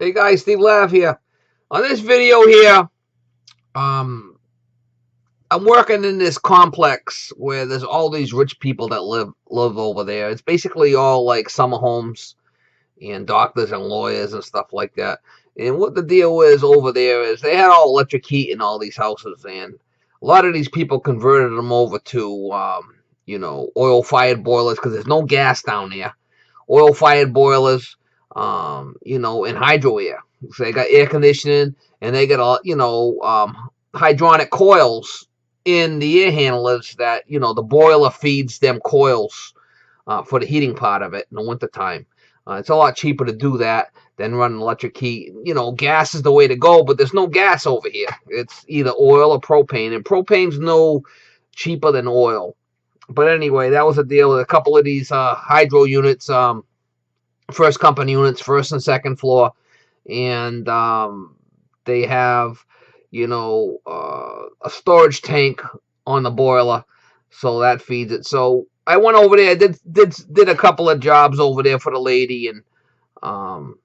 Hey guys, Steve Lav here. On this video here, um, I'm working in this complex where there's all these rich people that live over there. It's basically all like summer homes and doctors and lawyers and stuff like that. And what the deal is over there is they had all electric heat in all these houses, and a lot of these people converted them over to oil-fired boilers because there's no gas down there. Oil-fired boilers, and hydro air. So they got air conditioning, and they got hydronic coils in the air handlers that the boiler feeds them coils for the heating part of it in the wintertime. It's a lot cheaper to do that than run electric heat. Gas is the way to go, but there's no gas over here. It's either oil or propane, and propane's no cheaper than oil. But anyway, that was the deal with a couple of these hydro units. First company units, first and second floor, and they have, a storage tank on the boiler, so that feeds it. So I went over there, did a couple of jobs over there for the lady, and um,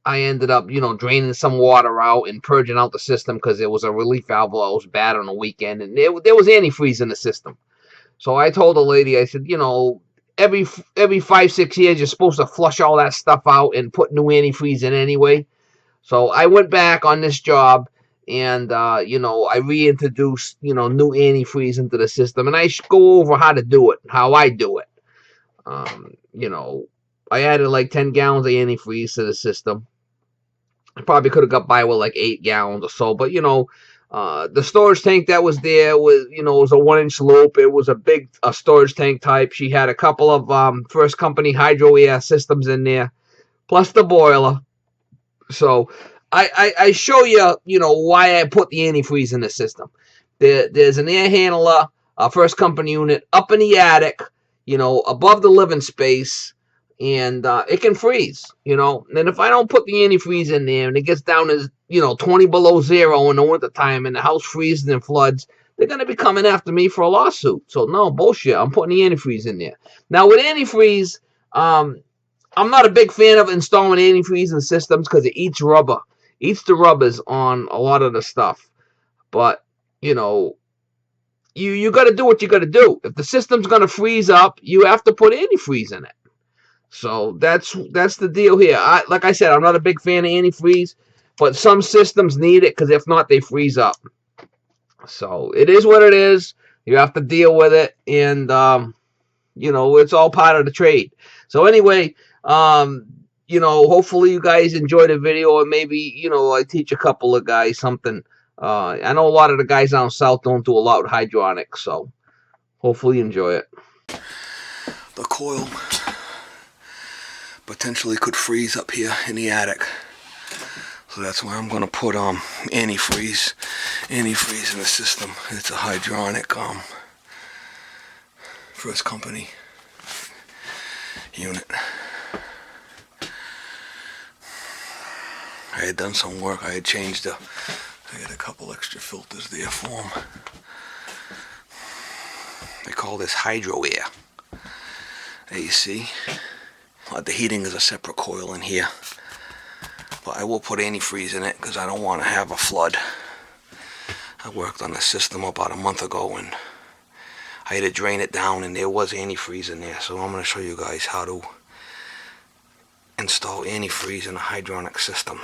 I ended up, draining some water out and purging out the system because there was a relief valve that was bad on the weekend, and there was antifreeze in the system. So I told the lady, I said, every 5-6 years you're supposed to flush all that stuff out and put new antifreeze in anyway. So I went back on this job and I reintroduced new antifreeze into the system, and I go over how to do it, how I do it. Um, you know, I added like 10 gallons of antifreeze to the system. I probably could have got by with like 8 gallons or so, but the storage tank that was there was a 1-inch loop. It was a storage tank type. She had a couple of first company hydro air systems in there, plus the boiler. So I show you why I put the antifreeze in the system. There's an air handler, a first company unit up in the attic, above the living space, and it can freeze, And if I don't put the antifreeze in there and it gets down to 20 below zero in the wintertime and the house freezes and floods, they're going to be coming after me for a lawsuit. So no bullshit. I'm putting the antifreeze in there. Now with antifreeze, I'm not a big fan of installing antifreeze in systems because it eats the rubbers on a lot of the stuff. But you got to do what you got to do. If the system's going to freeze up, you have to put antifreeze in it. So that's the deal here. Like I said, I'm not a big fan of antifreeze, but some systems need it because if not, they freeze up. So it is what it is. You have to deal with it, and it's all part of the trade. So anyway, hopefully you guys enjoy the video, and maybe I teach a couple of guys something. I know a lot of the guys down south don't do a lot with hydronics, so hopefully you enjoy it. The coil potentially could freeze up here in the attic, so that's why I'm going to put antifreeze in the system. It's a hydronic first company unit. I had done some work. I had changed I had a couple extra filters there for them. They call this hydro air. AC. The heating is a separate coil in here, but I will put antifreeze in it because I don't want to have a flood. I worked on the system about a month ago and I had to drain it down, and there was antifreeze in there. So I'm going to show you guys how to install antifreeze in a hydronic system.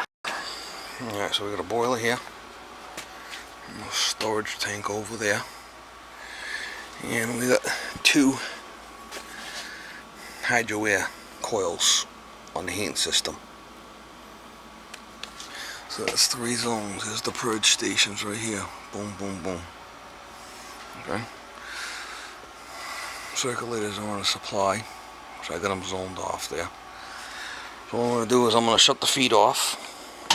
Alright, so we got a boiler here, a storage tank over there, and we got 2 hydro air coils on the heating system. So that's 3 zones. There's the purge stations right here. Boom, boom, boom. Okay. Circulators are on a supply, so I got them zoned off there. So what I'm going to do is I'm going to shut the feed off,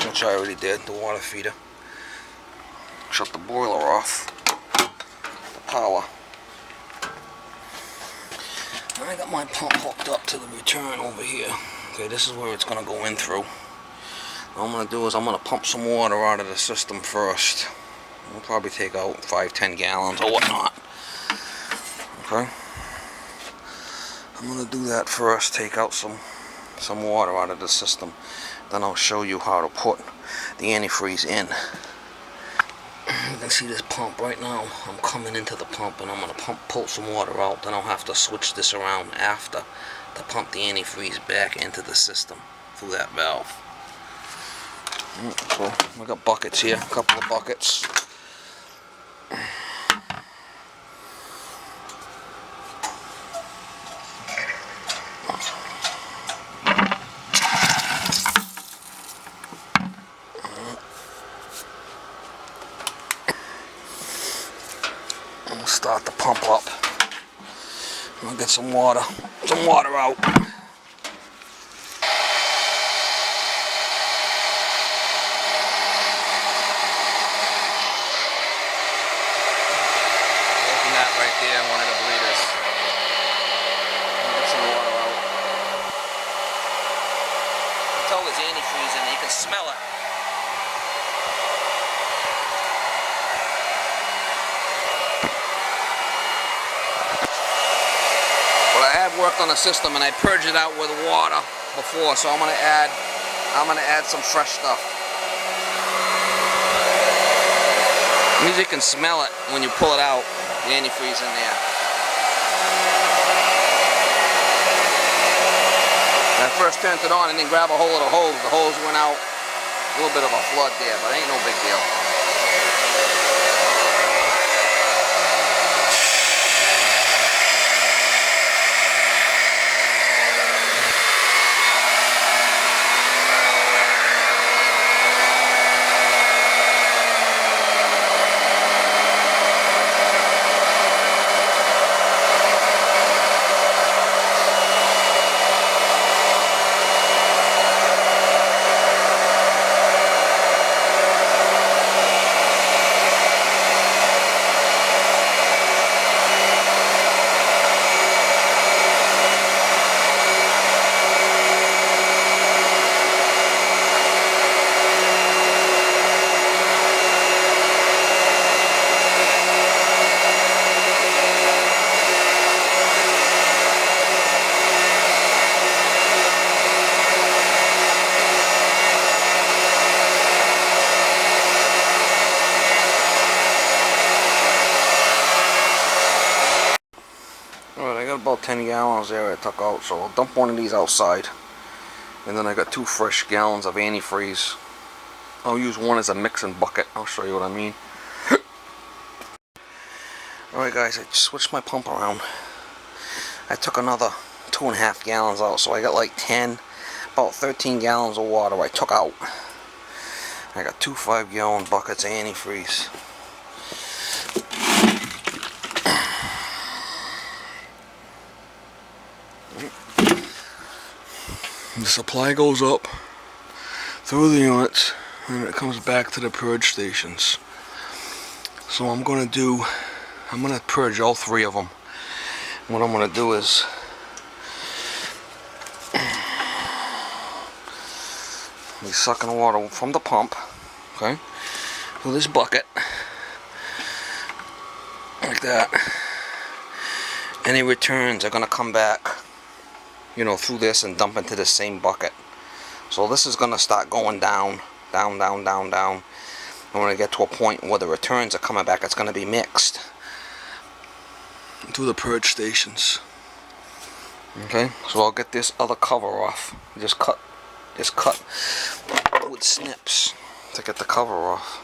which I already did, the water feeder. Shut the boiler off, the power. And I got my pump hooked up to the return over here. Okay, this is where it's going to go in through. What I'm going to do is I'm going to pump some water out of the system first. We'll probably take out 5-10 gallons or whatnot. Okay. I'm going to do that first, take out some water out of the system. then I'll show you how to put the antifreeze in. You can see this pump right now. I'm coming into the pump and I'm going to pull some water out. Then I'll have to switch this around after to pump the antifreeze back into the system through that valve. So we got buckets here, a couple of buckets. We'll start the pump up. We'll get some water out. Right there, 1 of the bleeders. Get some water out. It's always antifreeze in there, you can smell it. Well, I have worked on the system and I purged it out with water before, so I'm gonna add some fresh stuff. You can smell it when you pull it out. The antifreeze in there. When I first turned it on and then grab a hold of the hose went out. A little bit of a flood there, but ain't no big deal. About 10 gallons there I took out, so I'll dump one of these outside, and then I got 2 fresh gallons of antifreeze. I'll use one as a mixing bucket. I'll show you what I mean. Alright guys, I switched my pump around. I took another 2.5 gallons out, so I got like about 13 gallons of water I took out. I got 2 5-gallon buckets of antifreeze. The supply goes up through the units and it comes back to the purge stations. So I'm gonna purge all 3 of them. What I'm gonna do is be sucking the water from the pump, okay, to this bucket like that. Any returns are gonna come back, you know, through this and dump into the same bucket. So this is gonna start going down. And when I get to a point where the returns are coming back, it's gonna be mixed to the purge stations. Okay, so I'll get this other cover off. Just cut with snips to get the cover off.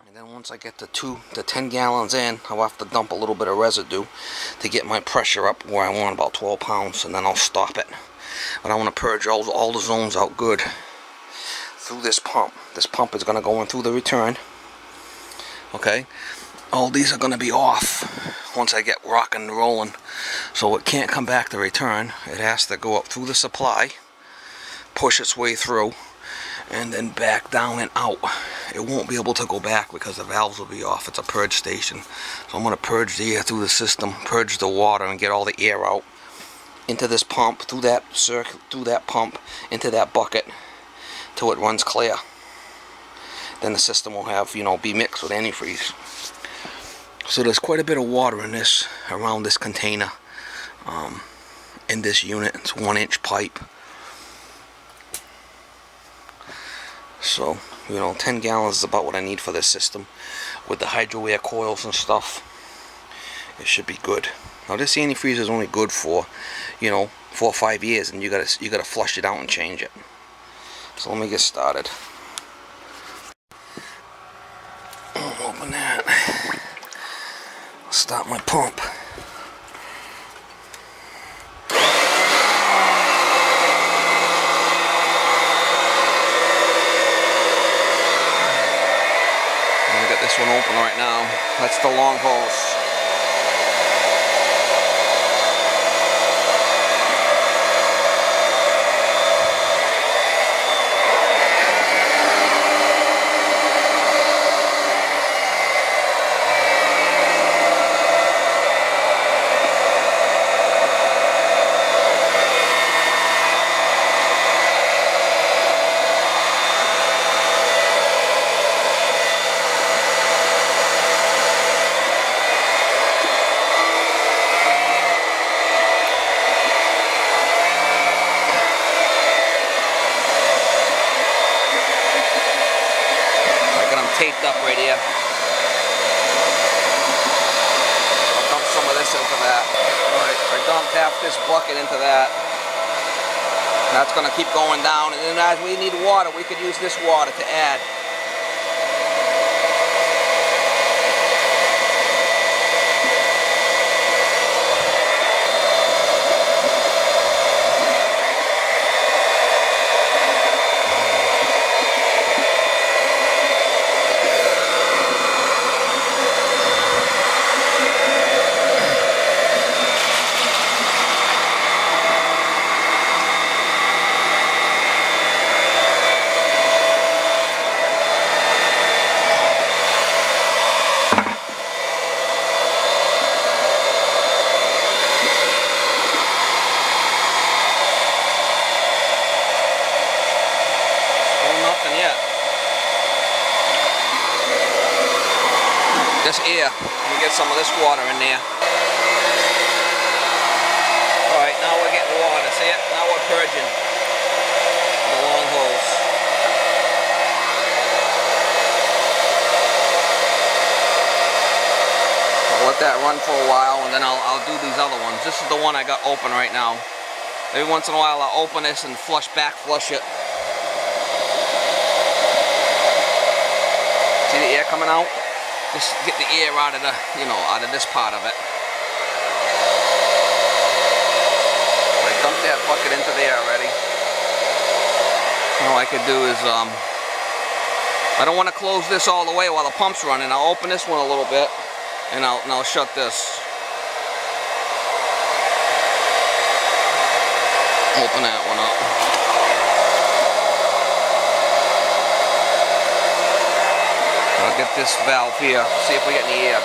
And then once I get the 10 gallons in, I'll have to dump a little bit of residue to get my pressure up where I want, about 12 pounds, and then I'll stop it. But I want to purge all the zones out good through this pump. This pump is going to go in through the return. Okay, all these are going to be off once I get rocking and rolling. So it can't come back to return. It has to go up through the supply, push its way through, and then back down and out. It won't be able to go back because the valves will be off. It's a purge station. So I'm going to purge the air through the system, purge the water, and get all the air out into this pump, through that pump, into that bucket, till it runs clear. Then the system will have, you know, be mixed with antifreeze. So there's quite a bit of water in this, around this container, in this unit. It's 1-inch pipe. So, 10 gallons is about what I need for this system. With the Hydroair coils and stuff, it should be good. Now this antifreeze is only good for, 4 or 5 years, and you gotta flush it out and change it. So let me get started. Open that. Start my pump. I got this one open right now. That's the long hose. Taped up right here. I'll dump some of this into that. Alright, I dumped half this bucket into that. That's going to keep going down, and then as we need water, we could use this water to add. This air, let me get some of this water in there. Alright, now we're getting water, see it? Now we're purging the long hose. I'll let that run for a while, and then I'll do these other ones. This is the one I got open right now. Every once in a while I'll open this and flush it. See the air coming out? Just get the air out of the, out of this part of it. I dumped that bucket into there already. All I could do is, I don't want to close this all the way while the pump's running. I'll open this one a little bit, and I'll shut this. Open that one up. I'll get this valve here, see if we get any air.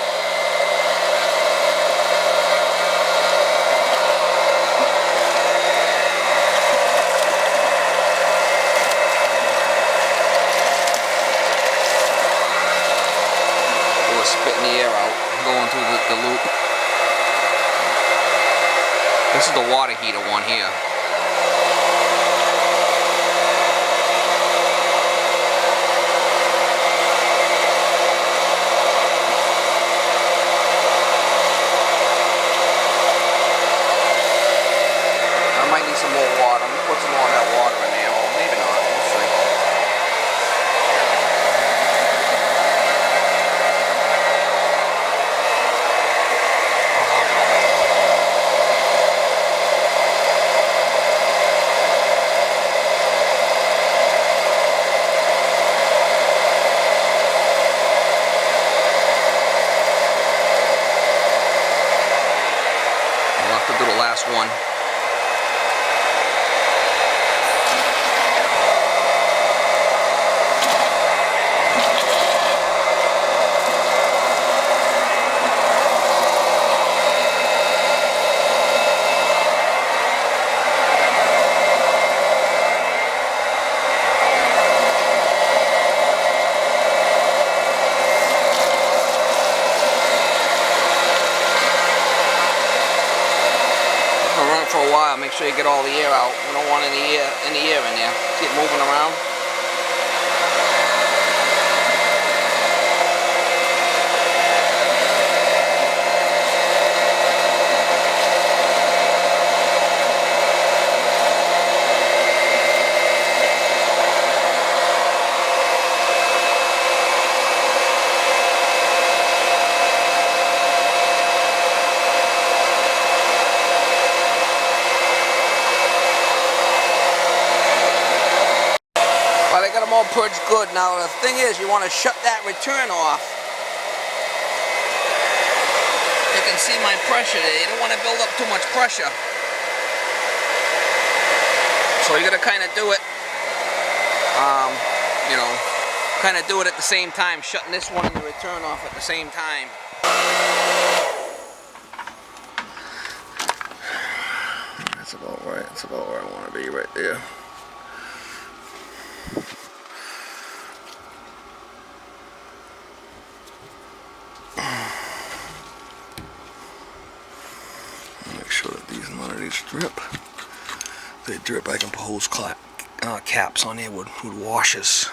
We're spitting the air out, going through the loop. This is the water heater one here. Some more water. I'm gonna put some more of that water in there, or maybe not. We'll see. I'll have to do the last one. For a while, make sure you get all the air out. We don't want any air in there. See it moving around? all purged good. Now the thing is, you want to shut that return off. You can see my pressure there. You don't want to build up too much pressure. So you're going to kind of do it, you know, kind of do it at the same time, shutting this one and the return off at the same time. That's about right. That's about where I want to be right there. Make sure that none of these drip. If they drip, I can put hose caps on there with washers.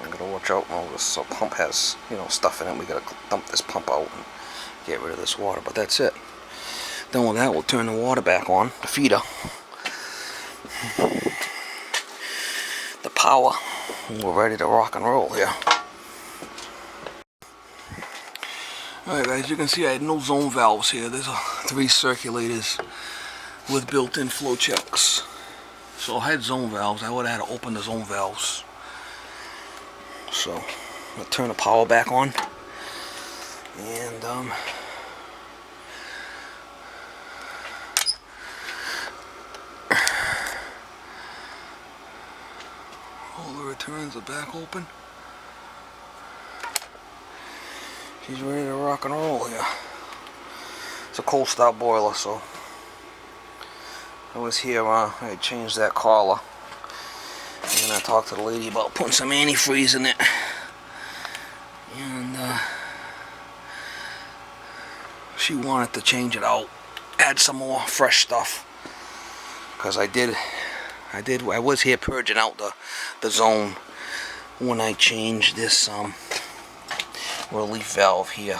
I'm gonna watch out. Well, this pump has, you know, stuff in it. We gotta dump this pump out and get rid of this water. But that's it. Done with that, we'll turn the water back on, the feeder, the power, and we're ready to rock and roll here. Alright guys, you can see I had no zone valves here. There's 3 circulators with built-in flow checks. So I had zone valves. I would have had to open the zone valves. So I'm going to turn the power back on. And all the returns are back open. She's ready to rock and roll here. It's a cold start boiler, so I was here, I changed that collar. And I talked to the lady about putting some antifreeze in it. And she wanted to change it out, add some more fresh stuff. Because I was here purging out the zone when I changed this relief valve here.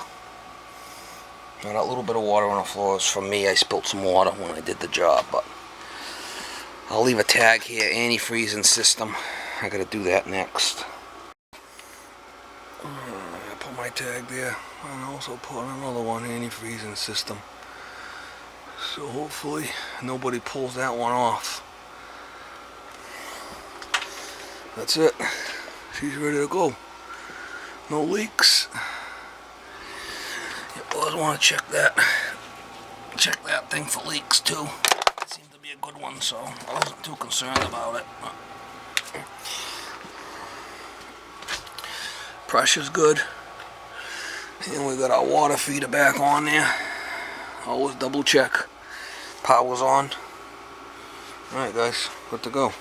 Now that little bit of water on the floor is from me. I spilled some water when I did the job, but I'll leave a tag here, antifreezing system. I gotta do that next. I put my tag there, and also put another one, antifreezing system. So hopefully nobody pulls that one off. That's it. She's ready to go. No leaks. You always want to check that thing for leaks too. It seemed to be a good one, so I wasn't too concerned about it. Pressure's good. And we got our water feeder back on there. Always double check. Power's on. Alright guys, good to go.